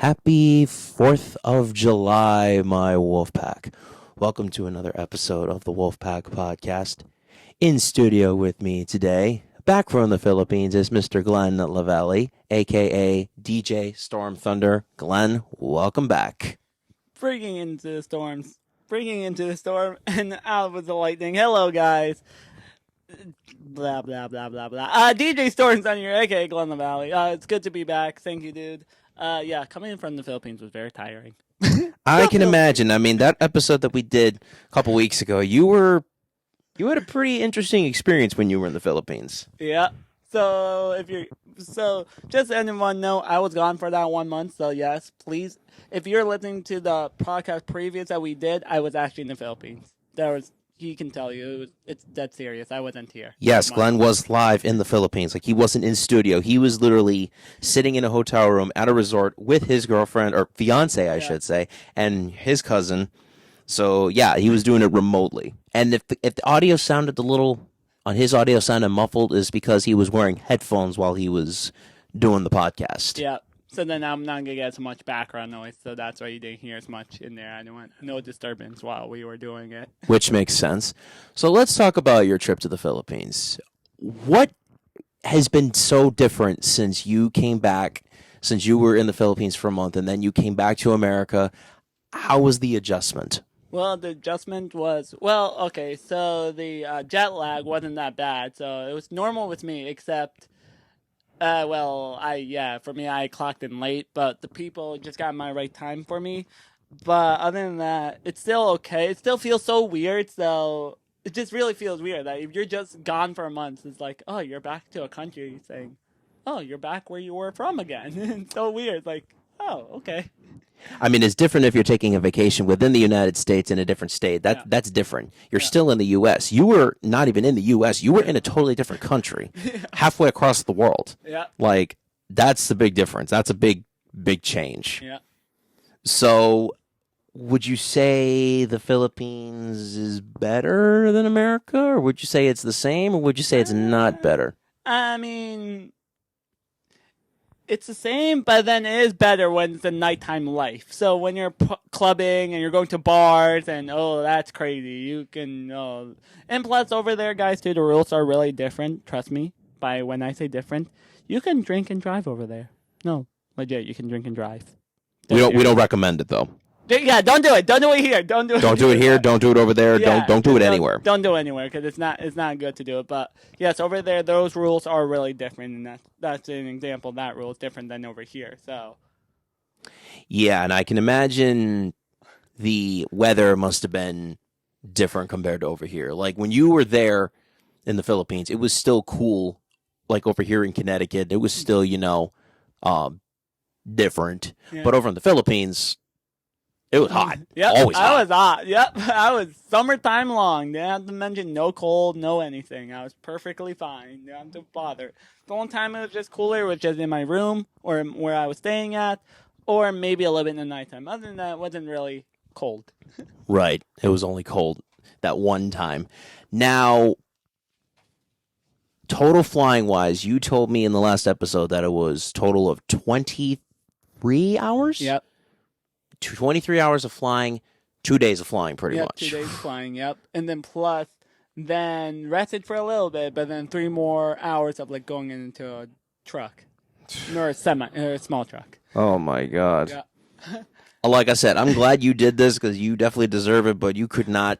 Happy 4th of July, my Wolfpack. Welcome to another episode of the Wolfpack Podcast. In studio with me today, back from the Philippines, is Mr. Glenn Lavalley, a.k.a. DJ Storm Thunder. Glenn, welcome back. Bringing into the storm, and out with the lightning. Hello, guys. Blah, blah, blah, blah, blah. DJ Storm Thunder here, a.k.a. Glenn Lavalley. It's good to be back. Thank you, dude. Coming from the Philippines was very tiring. I can imagine. I mean, that episode that we did a couple weeks ago, you had a pretty interesting experience when you were in the Philippines. Yeah. So just so anyone know, I was gone for that 1 month. So yes, please, if you're listening to the podcast previous that we did, I was actually in the Philippines. He can tell you it's dead serious. I wasn't here. Yes, Glenn was live in the Philippines. Like, he wasn't in studio. He was literally sitting in a hotel room at a resort with his girlfriend, or fiance, I should say, and his cousin. So yeah, he was doing it remotely. And if the audio sounded his audio sounded muffled, is because he was wearing headphones while he was doing the podcast. Yeah. So then I'm not going to get as much background noise, so that's why you didn't hear as much in there. I didn't want no disturbance while we were doing it. Which makes sense. So let's talk about your trip to the Philippines. What has been so different since you came back, since you were in the Philippines for a month, and then you came back to America? How was the adjustment? Well, the adjustment was, okay, so the jet lag wasn't that bad, so it was normal with me, except... for me, I clocked in late, but the people just got my right time for me. But other than that, it's still okay. It still feels so weird, so it just really feels weird that if you're just gone for a month, it's like, oh, you're back to a country saying, oh, you're back where you were from again. It's so weird. It's like, oh, okay. I mean, it's different if you're taking a vacation within the United States in a different state. That's different. You're still in the U.S. You were not even in the U.S. You were in a totally different country, halfway across the world. Yeah. Like, that's the big difference. That's a big, big change. Yeah. So, would you say the Philippines is better than America, or would you say it's the same, or would you say it's not better? I mean... It's the same, but then it is better when it's a nighttime life. So when you're clubbing and you're going to bars and, that's crazy. You can, And plus over there, guys, too, the rules are really different. Trust me, by when I say different, you can drink and drive over there. No, legit, you can drink and drive. We don't recommend it, though. Yeah, don't do it. Don't do it here. Don't do it here. Don't do it over there. Yeah, don't do it anywhere. Don't do it anywhere because it's not good to do it. But yes, over there those rules are really different, and that's an example. That rule is different than over here. So yeah, and I can imagine the weather must have been different compared to over here. Like, when you were there in the Philippines, it was still cool. Like, over here in Connecticut, it was still different. Yeah. But over in the Philippines, it was hot. Yep, always hot. I was hot. Yep, I was summertime long. Didn't have to mention no cold, no anything. I was perfectly fine. Didn't have to bother. The only time it was just cooler was just in my room or where I was staying at, or maybe a little bit in the nighttime. Other than that, it wasn't really cold. Right. It was only cold that one time. Now, total flying-wise, you told me in the last episode that it was total of 23 hours? Yep. 23 hours of flying, 2 days of flying, pretty much. 2 days flying, yep. And then plus, then rested for a little bit, but then 3 more hours of like going into a truck. Or a small truck. Oh my God. Yeah. Like I said, I'm glad you did this because you definitely deserve it, but you could not.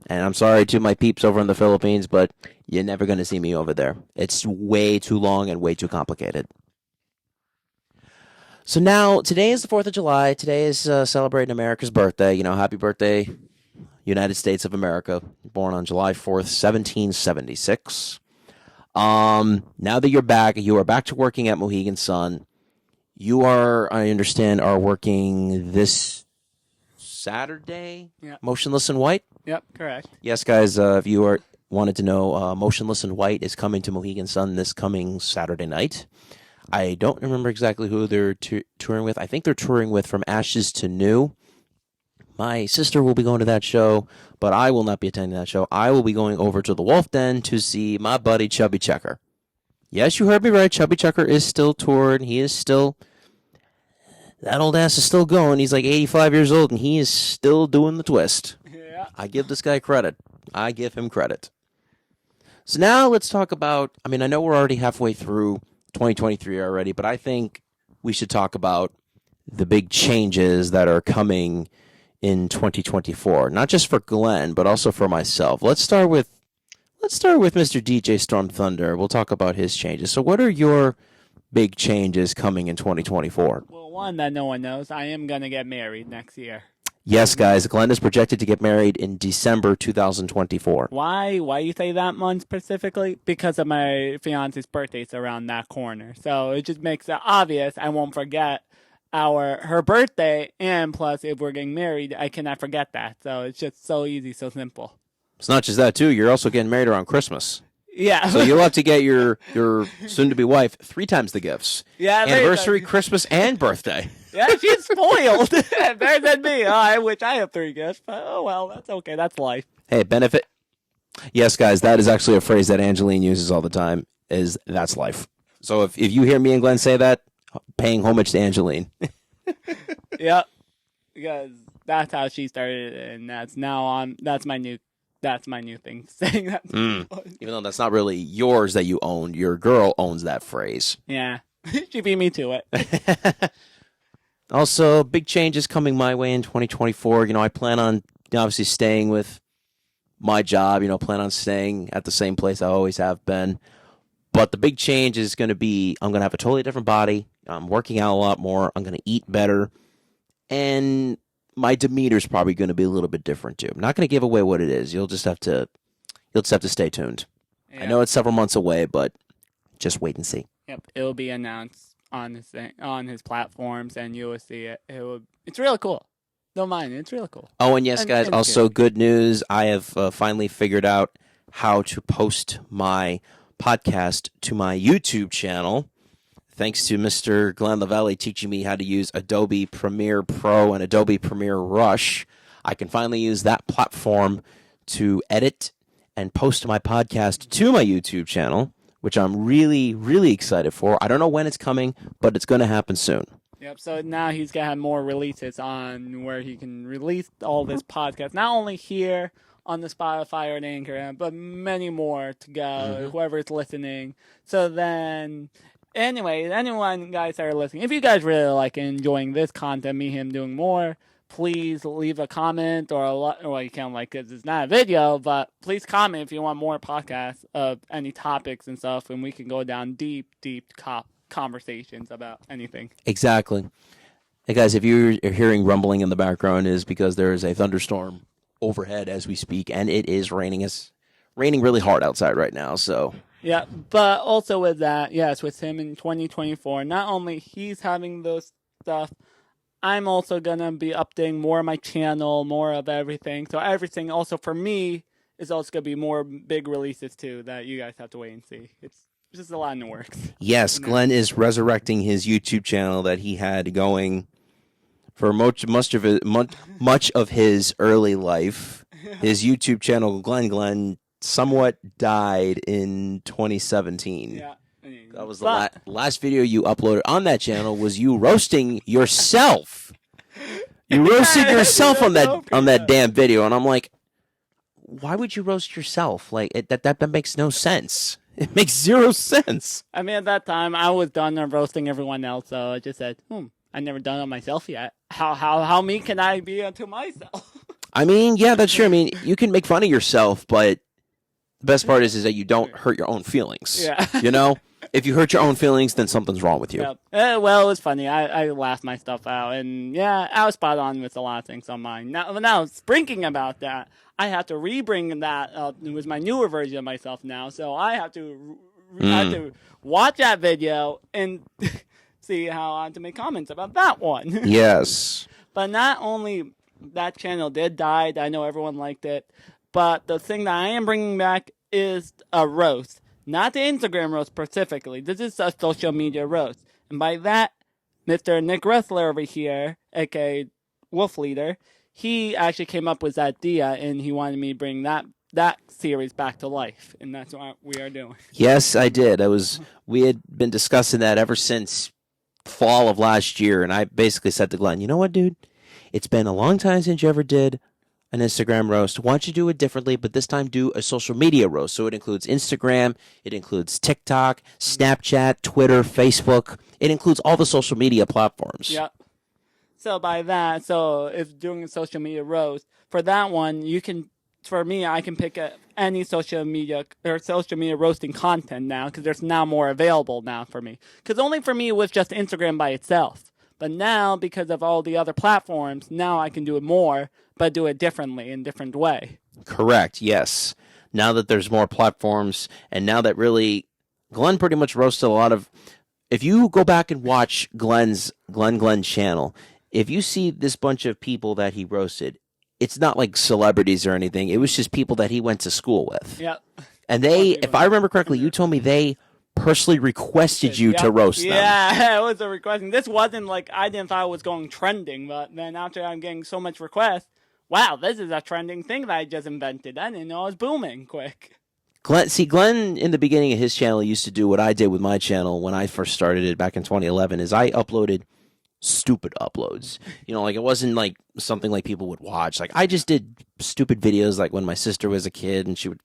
And I'm sorry to my peeps over in the Philippines, but you're never going to see me over there. It's way too long and way too complicated. So now, today is the 4th of July. Today is celebrating America's birthday. Happy birthday, United States of America. Born on July 4th, 1776. Now that you're back, you are back to working at Mohegan Sun. You are, I understand, are working this Saturday? Yep. Motionless in White? Yep, correct. Yes, guys, if you wanted to know, Motionless in White is coming to Mohegan Sun this coming Saturday night. I don't remember exactly who they're touring with. I think they're touring with From Ashes to New. My sister will be going to that show, but I will not be attending that show. I will be going over to the Wolf Den to see my buddy Chubby Checker. Yes, you heard me right. Chubby Checker is still touring. He is still that old ass is still going. He's like 85 years old, and he is still doing the twist. Yeah. I give this guy credit. I give him credit. So now let's talk about, I mean, I know we're already halfway through 2023 already, but I think we should talk about the big changes that are coming in 2024, not just for Glenn, but also for myself. Let's start with Mr. DJ Storm Thunder. We'll talk about his changes. So what are your big changes coming in 2024? Well, one that no one knows, I am going to get married next year. Yes, guys, Glenn is projected to get married in December 2024. Why? Why you say that month specifically? Because of my fiance's birthday's around that corner. So it just makes it obvious I won't forget her birthday, and plus if we're getting married, I cannot forget that. So it's just so easy, so simple. It's not just that, too. You're also getting married around Christmas. Yeah. So you'll have to get your soon-to-be wife 3 times the gifts. Yeah. Anniversary, Christmas, and birthday. Yeah, she's spoiled. Better than me. Oh, I wish I had 3 gifts, but oh well, that's okay. That's life. Hey, benefit. Yes, guys, that is actually a phrase that Angeline uses all the time, is that's life. So if you hear me and Glenn say that, paying homage to Angeline. Yep. Because that's how she started, and that's my new thing, saying that. Even though that's not really yours that you own, your girl owns that phrase. Yeah. She beat me to it. Also, big changes coming my way in 2024. I plan on obviously staying with my job, plan on staying at the same place I always have been. But the big change is going to be I'm going to have a totally different body. I'm working out a lot more. I'm going to eat better. And my demeanor is probably going to be a little bit different too. I'm not going to give away what it is. You'll just have to stay tuned. Yeah. I know it's several months away, but just wait and see. Yep, it'll be announced on his platforms, and you will see it. It's really cool. Don't mind, it's really cool. Oh, and yes, guys. Also, good news. I have finally figured out how to post my podcast to my YouTube channel. Thanks to Mr. Glenn Lavalley teaching me how to use Adobe Premiere Pro and Adobe Premiere Rush, I can finally use that platform to edit and post my podcast to my YouTube channel, which I'm really, really excited for. I don't know when it's coming, but it's going to happen soon. Yep, so now he's going to have more releases on where he can release all this podcast, not only here on the Spotify or the Anchor, but many more to go, whoever's listening. So then, anyway, anyone guys that are listening, if you guys really like enjoying this content, him doing more, please leave a comment or you can't because it's not a video, but please comment if you want more podcasts of any topics and stuff, and we can go down deep conversations about anything. Exactly. Hey guys, if you're hearing rumbling in the background, is because there is a thunderstorm overhead as we speak, and it is raining. It's raining really hard outside right now, so. Yeah, but also with that, yes, with him in 2024, not only he's having those stuff, I'm also going to be updating more of my channel, more of everything. So everything also for me is also going to be more big releases too that you guys have to wait and see. It's just a lot in the works. Yes, Glenn is resurrecting his YouTube channel that he had going for much of his early life. His YouTube channel, Glenn, somewhat died in 2017. Yeah. That was the last video you uploaded on that channel was you roasting yourself. You roasted yourself on that damn video, and I'm like, why would you roast yourself? Like that makes no sense. It makes zero sense. I mean, at that time, I was done roasting everyone else, so I just said, I never done it myself yet. How mean can I be unto myself? I mean, yeah, that's true. I mean, you can make fun of yourself, but the best part is that you don't hurt your own feelings. Yeah. If you hurt your own feelings, then something's wrong with you. Yep. Well, it was funny. I laughed my stuff out, and yeah, I was spot on with a lot of things on mine. Now speaking about that, I have to re-bring that up. It was my newer version of myself now, so I have to watch that video and see how I have to make comments about that one. Yes. But not only that channel did die, I know everyone liked it, but the thing that I am bringing back is a roast. Not the Instagram roast specifically. This is a social media roast. And by that, Mr. Nick Wrestler over here, aka Wolf Leader, he actually came up with that idea, and he wanted me to bring that series back to life. And that's what we are doing. Yes, I did. We had been discussing that ever since fall of last year, and I basically said to Glenn, you know what, dude? It's been a long time since you ever did an Instagram roast. Why don't you do it differently, but this time do a social media roast. So it includes Instagram, it includes TikTok, Snapchat, Twitter, Facebook. It includes all the social media platforms. Yep. So by that, so if doing a social media roast, for that one, you can, for me, I can pick any social media roasting content now, because there's now more available now for me. Because only for me it was just Instagram by itself. But now, because of all the other platforms, now I can do it more, but do it differently, in a different way. Correct, yes. Now that there's more platforms, and now that really, Glenn pretty much roasted a lot of, if you go back and watch Glenn's channel, if you see this bunch of people that he roasted, it's not like celebrities or anything. It was just people that he went to school with. Yep. And they, if I remember correctly, you told me they personally requested you to roast them. Yeah, it was a request. This wasn't like, I didn't thought it was going trending, but then after I'm getting so much requests, wow, this is a trending thing that I just invented. I didn't know it was booming quick. Glenn in the beginning of his channel used to do what I did with my channel when I first started it back in 2011, is I uploaded stupid uploads. You know, like it wasn't like something like people would watch. Like I just did stupid videos, like when my sister was a kid and she would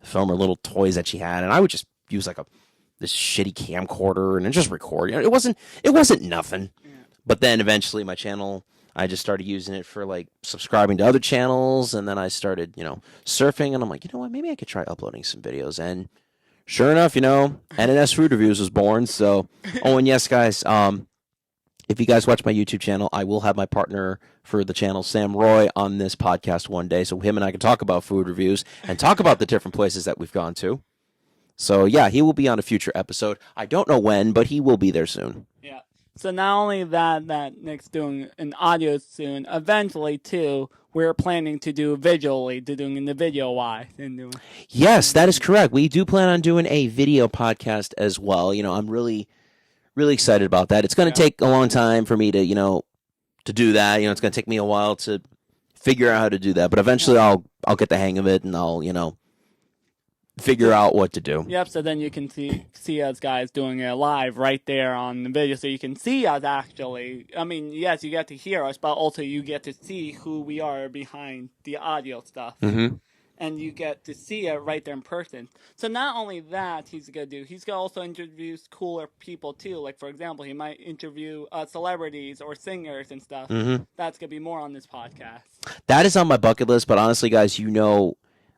film her little toys that she had, and I would just use like this shitty camcorder and just record. You know, it wasn't nothing. Yeah. But then eventually my channel, I just started using it for like subscribing to other channels, and then I started, surfing, and I'm like, you know what, maybe I could try uploading some videos. And sure enough, NNS Food Reviews was born. So, oh, and yes, guys, if you guys watch my YouTube channel, I will have my partner for the channel, Sam Roy, on this podcast one day. So him and I can talk about food reviews and talk about the different places that we've gone to. So yeah, he will be on a future episode. I don't know when, but he will be there soon. Yeah. So not only that Nick's doing an audio soon, eventually too, we're planning to do doing the video wise. Yes, that is correct. We do plan on doing a video podcast as well. I'm really excited about that. It's going to take a long time for me to do that. It's going to take me a while to figure out how to do that, but eventually I'll get the hang of it, and I'll, figure out what to do. Yep, so then you can see us guys doing it live right there on the video, so you can see us actually. I mean, yes, you get to hear us, but also you get to see who we are behind the audio stuff. Mm-hmm. And you get to see it right there in person. So not only that he's going to also introduce cooler people too. Like, for example, he might interview celebrities or singers and stuff. Mm-hmm. That's going to be more on this podcast. That is on my bucket list, but honestly, guys,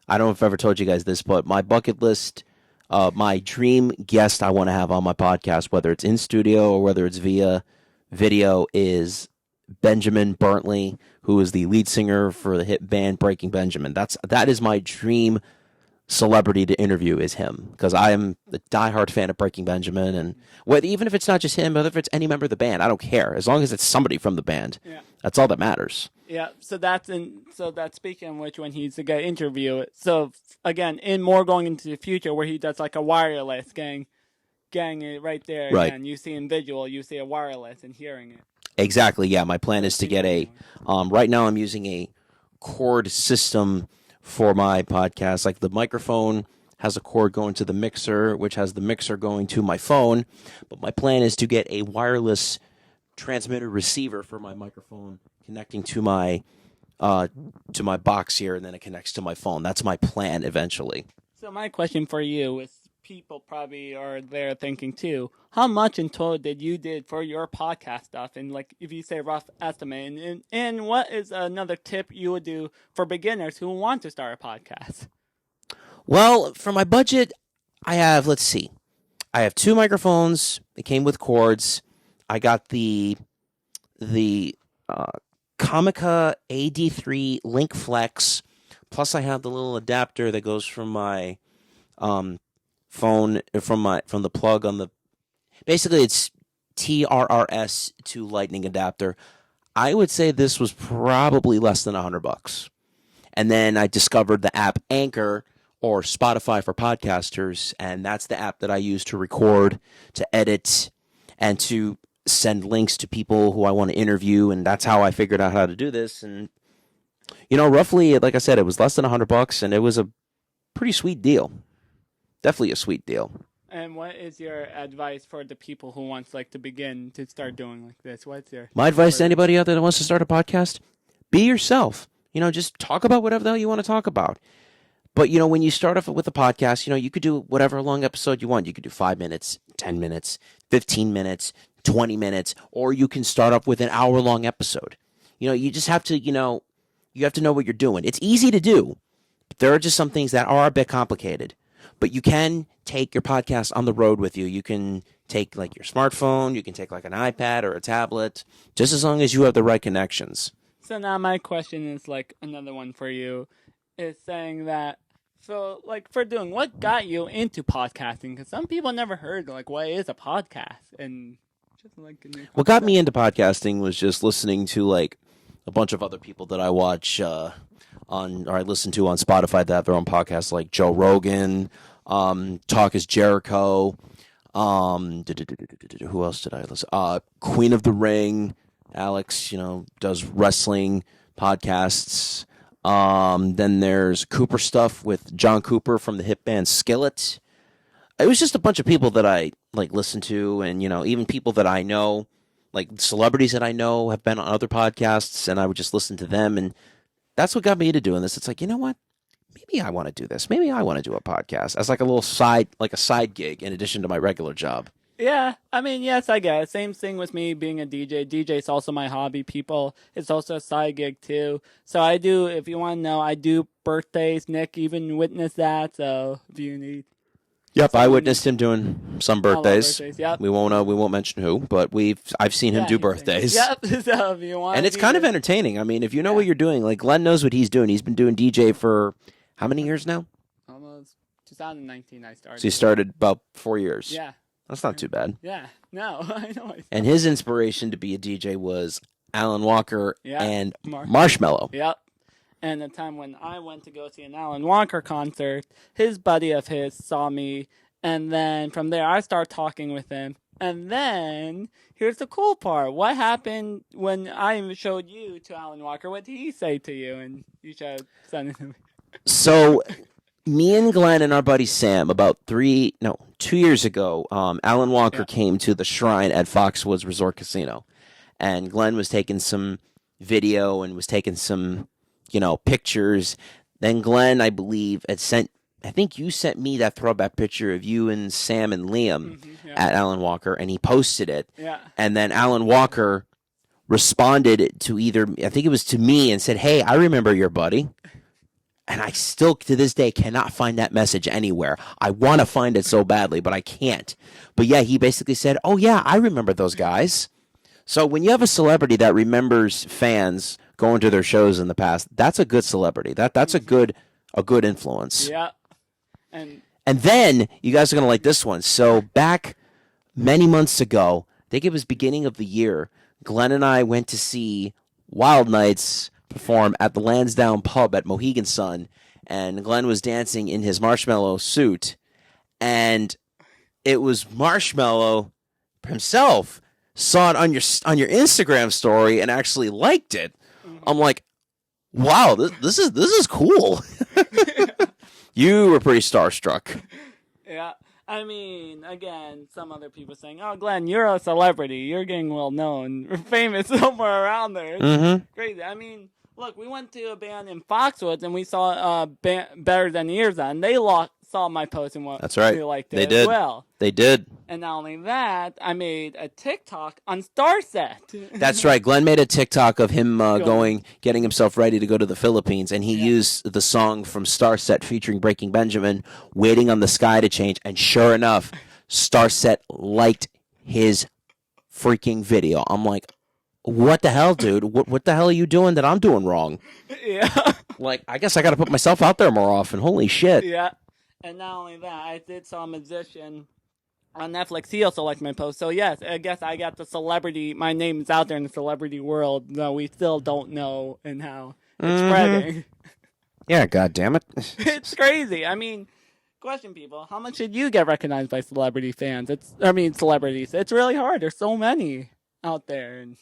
I don't know if I've ever told you guys this, but my bucket list, my dream guest I want to have on my podcast, whether it's in studio or whether it's via video, is Benjamin Burtley, who is the lead singer for the hit band Breaking Benjamin. That is my dream celebrity to interview, is him, because I am a diehard fan of Breaking Benjamin, and even if it's not just him, whether if it's any member of the band, I don't care, as long as it's somebody from the band. Yeah. That's all that matters. Yeah, so that's speaking of which, when he's going to interview it. So again, in more going into the future, where he does like a wireless, getting it right there. Right. And you see in visual, you see a wireless and hearing it. Exactly. Yeah, my plan is to get right now I'm using a cord system for my podcast. Like the microphone has a cord going to the mixer, which has the mixer going to my phone. But my plan is to get a wireless transmitter receiver for my microphone, connecting to my box here, and then it connects to my phone. That's my plan eventually. So my question for you is, people probably are there thinking too, how much in total did for your podcast stuff? And like, if you say rough estimate, and what is another tip you would do for beginners who want to start a podcast? Well, for my budget, I have 2 microphones. They came with cords. I got the Comica AD3 Link Flex, plus I have the little adapter that goes from my phone, from the plug on the, basically it's TRRS to Lightning adapter. I would say this was probably less than $100. And then I discovered the app Anchor, or Spotify for podcasters, and that's the app that I use to record, to edit, and to send links to people who I want to interview, and that's how I figured out how to do this. And roughly, like I said, it was less than $100, and it was a pretty sweet deal. Definitely a sweet deal. And what is your advice for the people who wants to begin to start doing like this? What's your My advice to anybody out there that wants to start a podcast: be yourself. Just talk about whatever the hell you want to talk about. But when you start off with a podcast, you could do whatever long episode you want. You could do 5 minutes, 10 minutes, 15 minutes, 20 minutes, or you can start off with an hour-long episode. You just have to, you have to know what you're doing. It's easy to do. But there are just some things that are a bit complicated. But you can take your podcast on the road with you. You can take your smartphone. You can take an iPad or a tablet, just as long as you have the right connections. So now my question is another one for you, is saying that, so for doing, what got you into podcasting? Because some people never heard what is a podcast, and just what got me into podcasting was just listening to a bunch of other people that I watch or I listen to on Spotify that have their own podcasts, like Joe Rogan, Talk is Jericho. Who else did I listen? Queen of the Ring. Alex, does wrestling podcasts. Then there's Cooper stuff with John Cooper from the hit band Skillet. It was just a bunch of people that I listen to, and even people that I know, celebrities that I know have been on other podcasts, and I would just listen to them, and that's what got me into doing this. It's you know what? Maybe I want to do this. Maybe I want to do a podcast as a little side, a side gig in addition to my regular job. Yeah, I mean, yes, I guess. Same thing with me being a DJ. DJ is also my hobby, people. It's also a side gig, too. So I do, if you want to know, I do birthdays. Nick even witnessed that, so if you need... Yep, I witnessed him doing some birthdays. Yep. We won't mention who, but I've seen him do birthdays. Yep, so if you want... And it's kind of entertaining. I mean, if you know what you're doing, Glenn knows what he's doing. He's been doing DJ for how many years now? Almost 2019 I started. So he started about 4 years. Yeah. That's not too bad. Yeah, no, I know. And his inspiration to be a DJ was Alan Walker and Marshmello. Yep. And the time when I went to go see an Alan Walker concert, his buddy of his saw me, and then from there I started talking with him. And then, here's the cool part. What happened when I showed you to Alan Walker? What did he say to you? And you should send it to me. So... me and Glenn and our buddy Sam, about 2 years ago, Alan Walker came to the Shrine at Foxwoods Resort Casino. And Glenn was taking some video and was taking some, pictures. Then Glenn, I believe, I think you sent me that throwback picture of you and Sam and Liam at Alan Walker, and he posted it. Yeah. And then Alan Walker responded to I think it was to me, and said, "Hey, I remember your buddy." And I still, to this day, cannot find that message anywhere. I want to find it so badly, but I can't. But yeah, he basically said, "Oh yeah, I remember those guys." So when you have a celebrity that remembers fans going to their shows in the past, that's a good celebrity. That's a good influence. Yeah. And then you guys are gonna like this one. So back many months ago, I think it was beginning of the year, Glenn and I went to see Wild Nights perform at the Lansdowne Pub at Mohegan Sun, and Glenn was dancing in his Marshmello suit, and it was Marshmello himself saw it on your Instagram story and actually liked it. I'm like, wow, this is cool. You were pretty starstruck. Yeah. I mean, again, some other people saying, "Oh, Glenn, you're a celebrity. You're getting well known, or famous somewhere around there." It's crazy. I mean, look, we went to a band in Foxwoods, and we saw Better Than Years On. They saw my post and That's right. They liked it They did. as well. They did. And not only that, I made a TikTok on Starset. That's right. Glenn made a TikTok of him getting himself ready to go to the Philippines, and he used the song from Starset featuring Breaking Benjamin, "Waiting on the Sky to Change," and sure enough, Starset liked his freaking video. I'm like, what the hell, dude? What the hell are you doing that I'm doing wrong? Yeah. I guess I got to put myself out there more often. Holy shit. Yeah. And not only that, I did saw a musician on Netflix. He also liked my post. So, yes, I guess I got the celebrity. My name's out there in the celebrity world, though we still don't know and how it's spreading. Yeah, God damn it. It's crazy. I mean, question, people. How much should you get recognized by celebrity fans? Celebrities. It's really hard. There's so many out there. And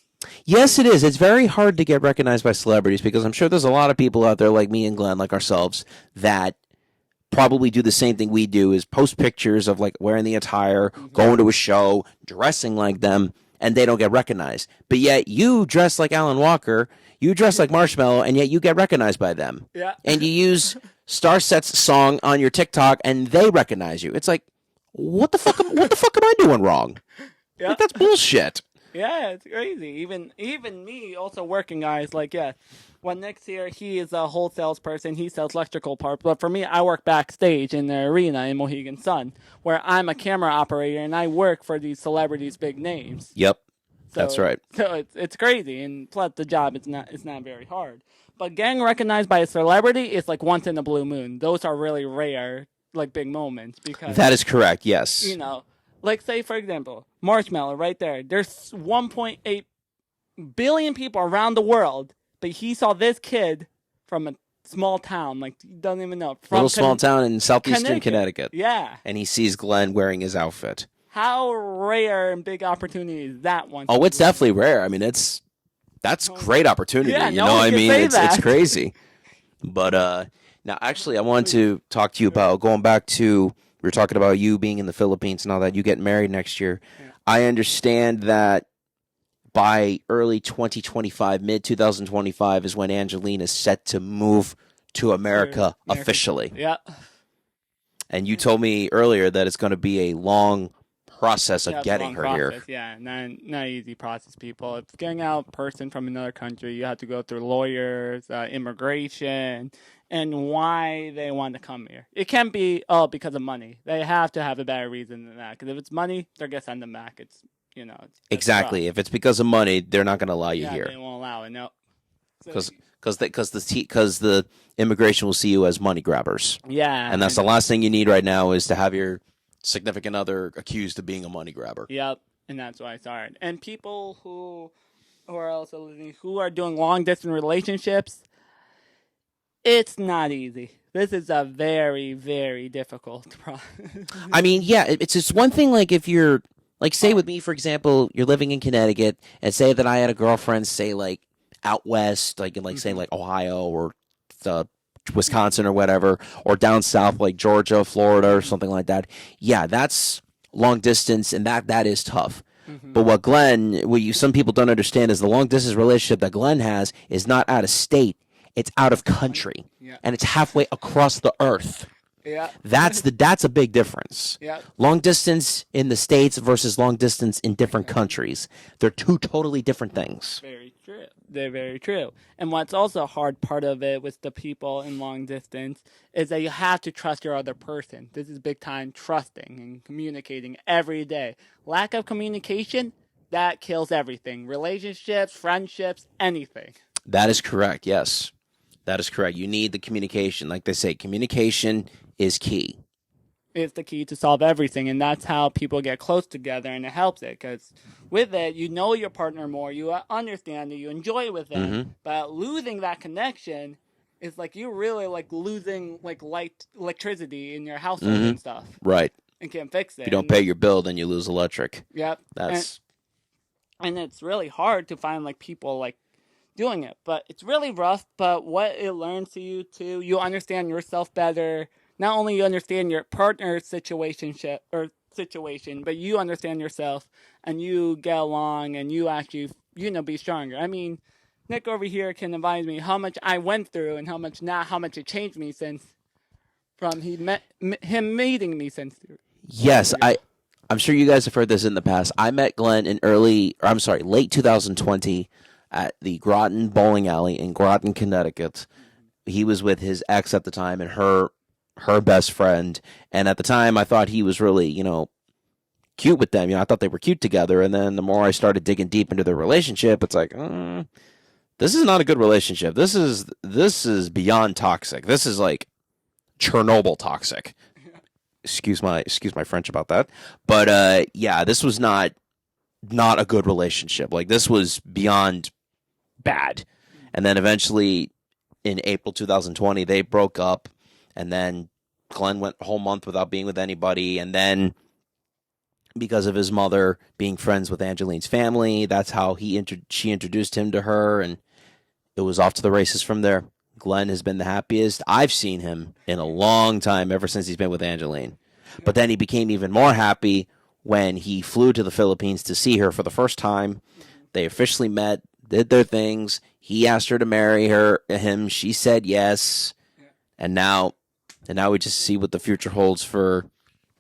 yes, it is. It's very hard to get recognized by celebrities because I'm sure there's a lot of people out there like me and Glenn, like ourselves, that probably do the same thing we do, is post pictures of like wearing the attire, going to a show, dressing like them, and they don't get recognized. But yet you dress like Alan Walker, you dress like Marshmallow, and yet you get recognized by them. Yeah. And you use Starset's song on your TikTok, and they recognize you. It's like, what the fuck am I doing wrong? Yeah. Like, that's bullshit. Yeah, it's crazy. Even me also working, guys, like, yeah. When Nick's here, he is a wholesale person. He sells electrical parts. But for me, I work backstage in the arena in Mohegan Sun, where I'm a camera operator, and I work for these celebrities' big names. Yep. That's right. So it's crazy, and plus the job it's not very hard. But getting recognized by a celebrity is like once in a blue moon. Those are really rare, like big moments, because That is correct, yes. you know, like say for example, Marshmallow right there. There's 1.8 billion people around the world, but he saw this kid from a small town, like he doesn't even know, from Little small town in southeastern Connecticut. Yeah. And he sees Glenn wearing his outfit. How rare and big opportunity is that one? Oh, it's definitely rare. I mean, that's great opportunity. Yeah, you no know one what I can mean? say It's that. crazy. But now, actually, I wanted to talk to you about going back to, we were talking about you being in the Philippines and all that. You getting married next year. Yeah. I understand that by early 2025, mid 2025 is when Angelina is set to move to America officially. Yeah. And you told me earlier that it's going to be a long process of Yeah, it's a getting long her process. here. Yeah, not easy process, people. If getting out a person from another country, you have to go through lawyers, immigration, and why they want to come here. It can't be, because of money. They have to have a better reason than that. Because if it's money, they're going to send them back. It's, it's Exactly. rough. If it's because of money, they're not going to allow you Yeah, here. they won't allow it, no. Because the immigration will see you as money grabbers. Yeah. And that's the last thing you need right now, is to have your significant other accused of being a money grabber. Yep, and that's why it's hard. And people who are also living, who are doing long distance relationships, it's not easy. This is a very, very difficult process. I mean, yeah, it's just one thing, like if you're, like say with me, for example, you're living in Connecticut, and say that I had a girlfriend, say like out west, like in say like Ohio or Wisconsin or whatever, or down south like Georgia, Florida, or something like that. Yeah, that's long distance, and that is tough. But some people don't understand is the long distance relationship that Glenn has is not out of state; it's out of country, and it's halfway across the earth. Yeah, That's a big difference. Yeah, Long distance in the States versus long distance in different countries. They're two totally different things. very true. They're very true. And what's also a hard part of it with the people in long distance is that you have to trust your other person. This is big time trusting and communicating every day. Lack of communication, that kills everything. Relationships, friendships, anything. That is correct, yes. That is correct. You need the communication. Like they say, communication is key. It's the key to solve everything, and that's how people get close together, and it helps it, because with it, you know your partner more, you understand it, you enjoy with them, but losing that connection is like you really like losing like electricity in your household and stuff. Right. And can't fix it. If you don't pay your bill, then you lose electric. Yep. And it's really hard to find like people like doing it, but it's really rough. But what it learns to you too, you understand yourself better. Not only you understand your partner's situation, but you understand yourself, and you get along, and you actually, be stronger. I mean, Nick over here can advise me how much I went through and how much it changed me since from him meeting me since. Yes, I'm sure you guys have heard this in the past. I met Glenn in late 2020 at the Groton Bowling Alley in Groton, Connecticut. He was with his ex at the time and her best friend. And at the time, I thought he was really, cute with them. I thought they were cute together. And then the more I started digging deep into their relationship, it's like, this is not a good relationship. This is beyond toxic. This is like Chernobyl toxic. Excuse my French about that. But this was not a good relationship. Like, this was beyond bad. And then eventually in April 2020, they broke up. And then Glenn went a whole month without being with anybody. And then because of his mother being friends with Angeline's family, that's how she introduced him to her. And it was off to the races from there. Glenn has been the happiest I've seen him in a long time, ever since he's been with Angeline. But then he became even more happy when he flew to the Philippines to see her for the first time. They officially met, did their things. He asked her to marry him. She said yes. And now we just see what the future holds for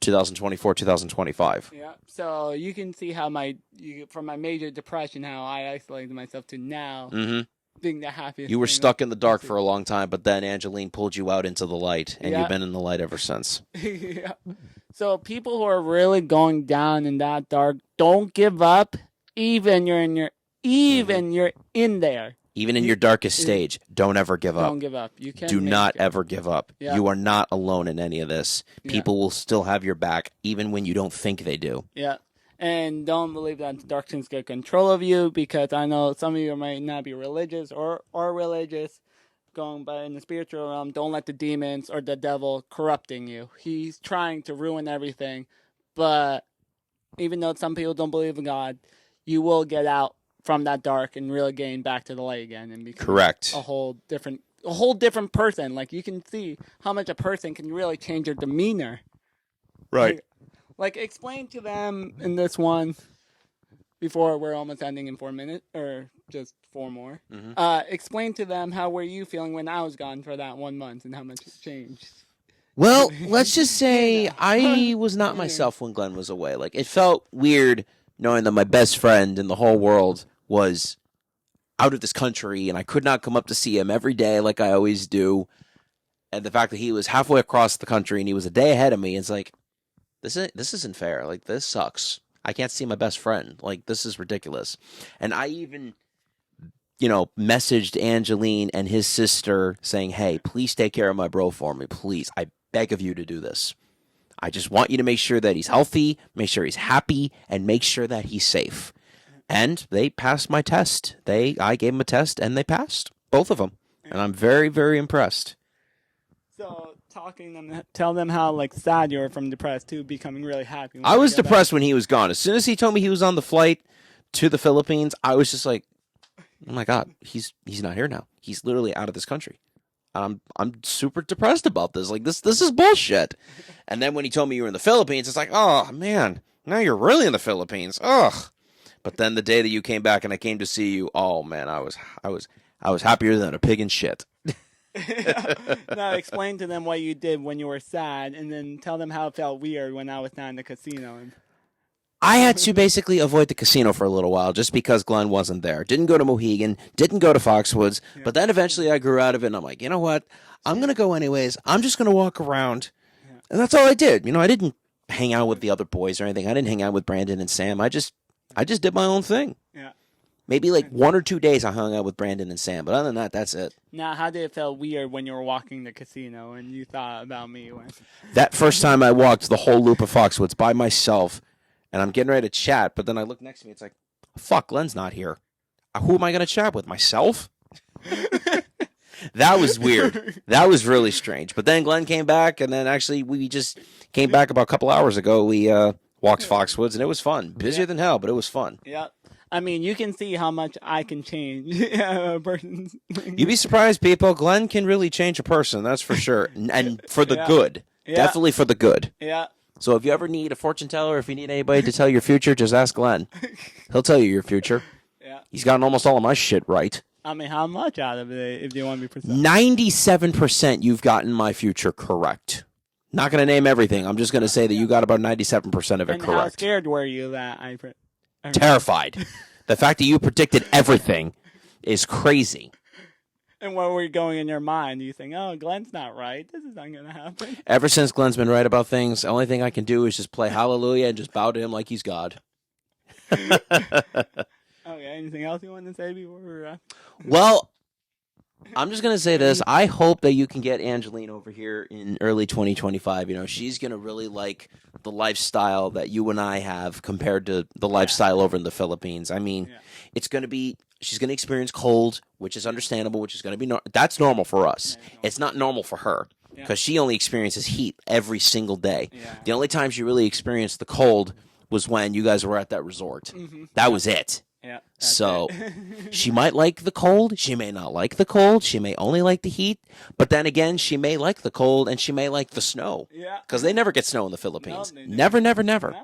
2024, 2025. Yeah. So you can see how from my major depression, how I isolated myself to now being the happiest. You were stuck in the dark for a long time, but then Angeline pulled you out into the light, and Yeah. you've been in the light ever since. Yeah. So people who are really going down in that dark, don't give up. Even you're in there. Even in your darkest stage, don't ever give up. Don't give up. You can Do make not it. ever give up. Yeah. You are not alone in any of this. Yeah. People will still have your back, even when you don't think they do. Yeah. And don't believe that darkness get control of you, because I know some of you might not be religious or religious, going by in the spiritual realm. Don't let the demons or the devil corrupting you. He's trying to ruin everything. But even though some people don't believe in God, you will get out from that dark and really gain back to the light again and become Correct. a whole different person. Like, you can see how much a person can really change their demeanor. Right. Like, explain to them in this one, before we're almost ending in 4 minutes, or just 4 more. Explain to them how were you feeling when I was gone for that 1 month and how much it changed. Well, let's just say I was not myself when Glenn was away. Like, it felt weird knowing that my best friend in the whole world was out of this country, and I could not come up to see him every day like I always do. And the fact that he was halfway across the country and he was a day ahead of me, it's like, this isn't fair. Like, this sucks. I can't see my best friend. Like, this is ridiculous. And I even, messaged Angeline and his sister saying, hey, please take care of my bro for me. Please. I beg of you to do this. I just want you to make sure that he's healthy, make sure he's happy, and make sure that he's safe. And they passed my test. I gave them a test, and they passed. Both of them. And I'm very, very impressed. So, tell them how, like, sad you were from depressed to becoming really happy. I was depressed when he was gone. As soon as he told me he was on the flight to the Philippines, I was just like, oh my God, he's not here now. He's literally out of this country. I'm super depressed about this. Like, this is bullshit. And then when he told me you were in the Philippines, it's like, oh man, now you're really in the Philippines. Ugh. But then the day that you came back and I came to see you, oh man, I was happier than a pig in shit. Now explain to them what you did when you were sad, and then tell them how it felt weird when I was not in the casino. I had to basically avoid the casino for a little while just because Glenn wasn't there. Didn't go to Mohegan, didn't go to Foxwoods, but then eventually I grew out of it and I'm like, you know what? I'm going to go anyways. I'm just going to walk around. And that's all I did. I didn't hang out with the other boys or anything. I didn't hang out with Brandon and Sam. I just did my own thing. Yeah. Maybe like 1 or 2 days I hung out with Brandon and Sam, but other than that, that's it. Now, how did it feel weird when you were walking the casino and you thought about me? That first time I walked the whole loop of Foxwoods by myself, and I'm getting ready to chat, but then I look next to me, it's like, fuck, Glenn's not here. Who am I going to chat with? Myself? That was weird. That was really strange. But then Glenn came back, and then actually we just came back about a couple hours ago. We walked Foxwoods, and it was fun. Busier than hell, but it was fun. Yeah. I mean, you can see how much I can change a person. You'd be surprised, people. Glenn can really change a person, that's for sure. And for the good. Yeah. Definitely for the good. Yeah. So if you ever need a fortune teller, if you need anybody to tell your future, just ask Glenn. He'll tell you your future. Yeah. He's gotten almost all of my shit right. I mean, how much out of it, if you want to be precise? 97% you've gotten my future correct. Not going to name everything. I'm just going to say that you got about 97% of it correct. How scared were you that I terrified. The fact that you predicted everything is crazy. And what were you going in your mind? Do you think, oh, Glenn's not right. This is not going to happen. Ever since Glenn's been right about things, the only thing I can do is just play hallelujah and just bow to him like he's God. Okay, anything else you want to say before we're... Well, I'm just going to say this. I hope that you can get Angeline over here in early 2025. She's going to really like the lifestyle that you and I have compared to the lifestyle over in the Philippines. I mean, it's going to be, she's going to experience cold, which is understandable, which is going to be, that's normal for us. It's not normal for her because she only experiences heat every single day. The only time she really experienced the cold was when you guys were at that resort. That was it. Yeah. So she might like the cold. She may not like the cold. She may only like the heat. But then again, she may like the cold and she may like the snow. Yeah. Because they never get snow in the Philippines. No, Never. No, either.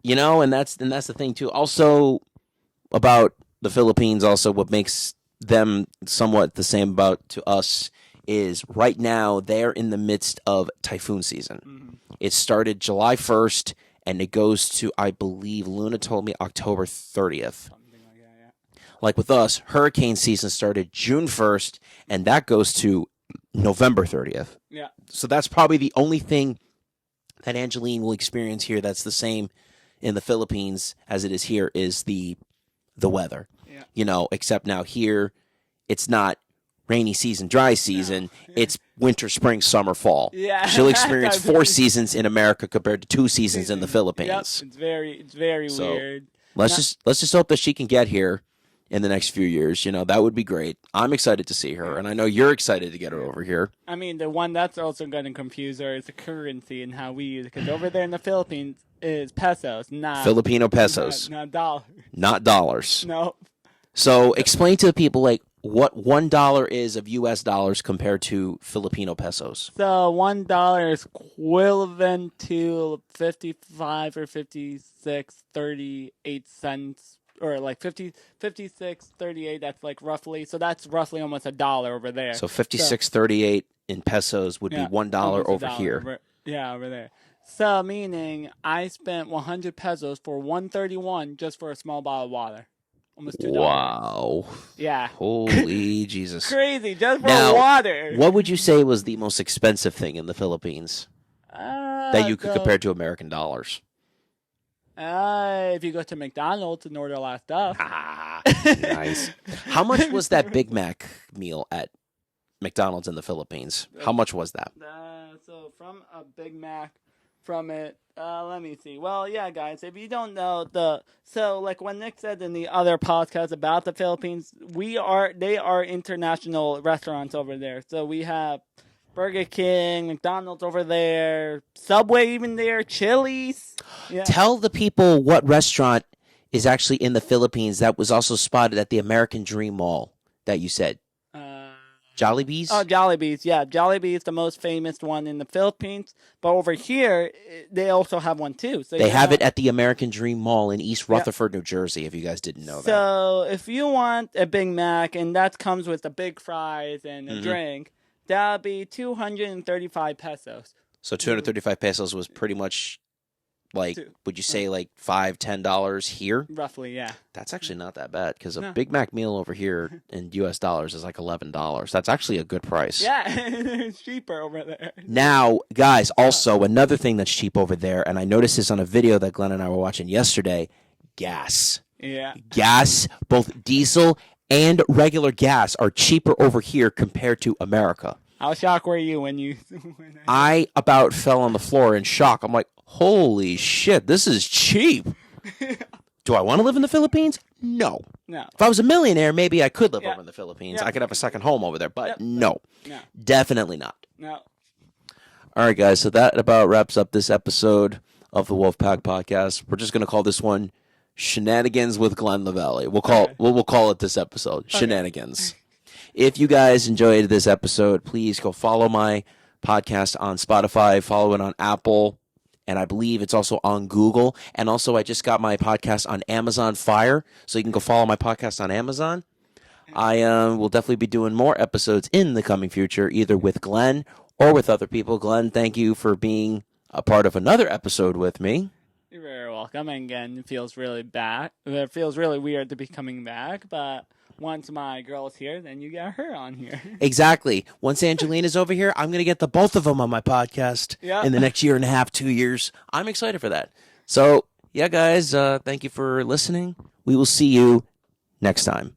You know, and that's the thing too. Also about the Philippines, also what makes them somewhat the same about to us is right now they're in the midst of typhoon season. Mm-hmm. It started July 1st and it goes to, I believe, Luna told me October 30th. Something like that, yeah. Like with us, hurricane season started June 1st and that goes to November 30th. Yeah. So that's probably the only thing that Angeline will experience here that's the same in the Philippines as it is here is the weather. Yeah. You know, except now here it's not rainy season, dry season. No. It's winter, spring, summer, fall. Yeah. She'll experience 4 seasons in America compared to 2 seasons in the Philippines. Yep. It's very weird. Let's just hope that she can get here in the next few years. You know, that would be great. I'm excited to see her, and I know you're excited to get her over here. I mean, the one that's also going to confuse her is the currency and how we use it. Because over there in the Philippines is pesos, not Filipino pesos, not dollars. Not dollars. No. So explain to the people like what $1 is of U.S. dollars compared to Filipino pesos. So $1 is equivalent to 55 or 56.38 or like 56.38. That's like roughly. So that's roughly almost $1 over there. So 56.38 in pesos would be $1 over here. Over there. So meaning I spent 100 pesos for 131 just for a small bottle of water. Almost $2. Wow. Yeah. Holy Jesus. Crazy, just for Now, water. What would you say was the most expensive thing in the Philippines that you could compare to American dollars? If you go to McDonald's and order a lot of stuff. Ah, nice. How much was that Big Mac meal at McDonald's in the Philippines? How much was that? So from a Big Mac, from it, let me see. Well, yeah, guys, if you don't know so like when Nick said in the other podcast about the Philippines, they are international restaurants over there. So we have Burger King, McDonald's over there, Subway even there, Chili's. Yeah. Tell the people what restaurant is actually in the Philippines that was also spotted at the American Dream Mall that you said. Jollibee's? Oh, Jollibee's, yeah. Jollibee's the most famous one in the Philippines. But over here, they also have one too. So they have it at the American Dream Mall in East Rutherford, New Jersey, if you guys didn't know that. So if you want a Big Mac, and that comes with the big fries and a drink, that'll be 235 pesos. So 235 pesos was pretty much like, would you say like $5-10 here? Roughly, yeah. That's actually not that bad because a Big Mac meal over here in U.S. dollars is like $11. That's actually a good price. Yeah, it's cheaper over there. Now, guys, also another thing that's cheap over there, and I noticed this on a video that Glenn and I were watching yesterday, gas. Yeah. Gas, both diesel and regular gas are cheaper over here compared to America. How shocked were you when you... I about fell on the floor in shock. I'm like, holy shit, this is cheap. Do I want to live in the Philippines? No. If I was a millionaire, maybe I could live over in the Philippines. I could have a second home over there, but no. Definitely not. No. All right, guys, so that about wraps up this episode of the Wolfpack Podcast. We're just going to call this one Shenanigans with Glenn Lavalley. We'll call it this episode, Shenanigans. If you guys enjoyed this episode, please go follow my podcast on Spotify, follow it on Apple, and I believe it's also on Google. And also, I just got my podcast on Amazon Fire, so you can go follow my podcast on Amazon. I will definitely be doing more episodes in the coming future, either with Glenn or with other people. Glenn, thank you for being a part of another episode with me. You're very welcome. And again, it feels really bad. It feels really weird to be coming back, but once my girl's here, then you got her on here. Exactly. Once Angelina's over here, I'm going to get the both of them on my podcast in the next year and a half, 2 years. I'm excited for that. So, yeah, guys, thank you for listening. We will see you next time.